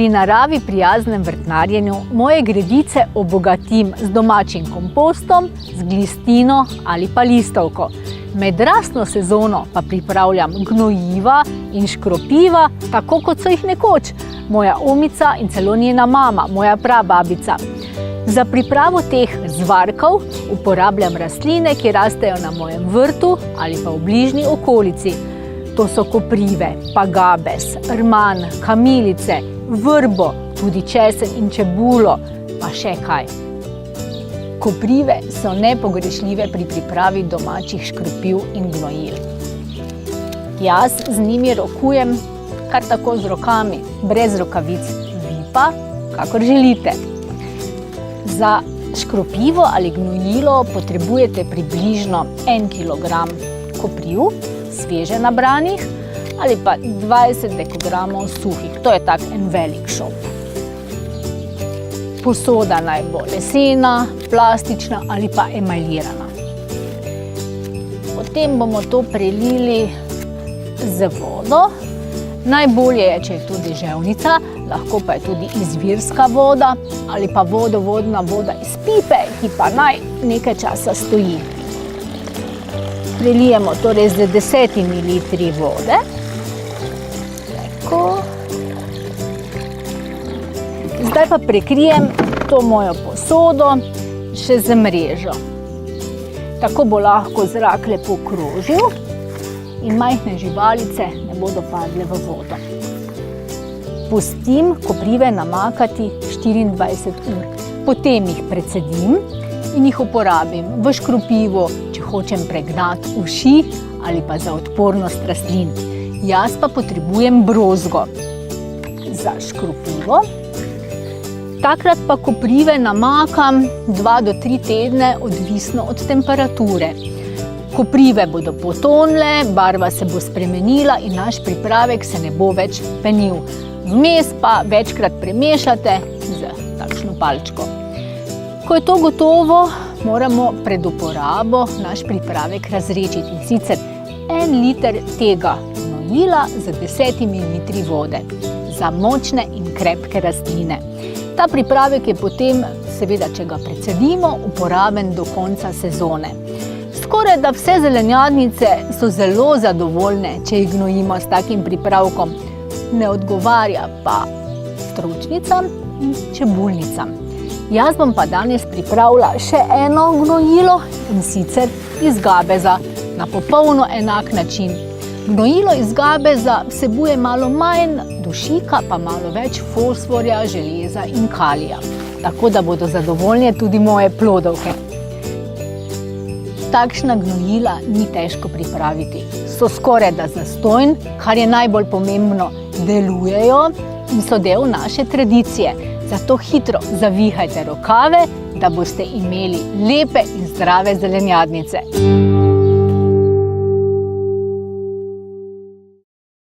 Pri naravi prijaznem vrtnarjenju moje gredice obogatim z domačim kompostom, z glistino ali pa listovko. Med rastno sezono pa pripravljam gnojiva in škropiva, tako kot so jih nekoč moja omica in celo njena mama, moja prababica. Za pripravo teh zvarkov uporabljam rastline, ki rastejo na mojem vrtu ali pa v bližnji okolici. To so koprive, pagabes, rman, kamilice, vrbo, tudi česen in čebulo, pa še kaj. Koprive so nepogrešljive pri pripravi domačih škropiv in gnojil. Jaz z njimi rokujem kar tako z rokami, brez rokavic, vi pa kakor želite. Za škropivo ali gnojilo potrebujete približno 1 kilogram kopriv, sveže nabranih, ali pa 20 dekogramov suhih. To je tak en velik šop. Posoda naj bo lesena, plastična ali pa emajlirana. Potem bomo to prelili z vodo. Najbolje je, če je to deževnica, lahko pa je tudi izvirska voda ali pa vodovodna voda iz pipe, ki pa naj nekaj časa stoji. Prelijemo torej z 10 litri vode. Tako. Zdaj pa prekrijem to mojo posodo še z mrežo. Tako bo lahko zrak lepo krožil in majhne živalice ne bodo padle v vodo. Pustim koprive namakati 24 ur. Potem jih precedim in jih uporabim v škropivo, če hočem pregnati uši ali pa za odpornost rastlin. Jaz pa potrebujem brozgo za škropivo. Takrat pa koprive namakam 2 do 3 tedne, odvisno od temperature. Koprive bodo potonile, barva se bo spremenila in naš pripravek se ne bo več penil. Vmes pa večkrat premešate z takšno palčko. Ko je to gotovo, moramo pred uporabo naš pripravek razredčiti, in sicer 1 liter tega gnojila z 10 litri vode za močne in krepke rastline. Ta pripravek je potem, seveda, če ga precedimo, uporaben do konca sezone. Skoraj da vse zelenjadnice so zelo zadovoljne, če jih gnojimo s takim pripravkom. Ne odgovarja pa stročnicam in čebulnicam. Jaz bom pa danes pripravila še eno gnojilo, in sicer iz gabeza, na popolno enak način. Gnojilo iz gabeza vsebuje malo manj dušika, pa malo več fosforja, železa in kalija. Tako da bodo zadovoljne tudi moje plodovke. Takšna gnojila ni težko pripraviti. So skoraj da zastonj, kar je najbolj pomembno, delujejo in so del naše tradicije. Zato hitro zavihajte rokave, da boste imeli lepe in zdrave zelenjadnice.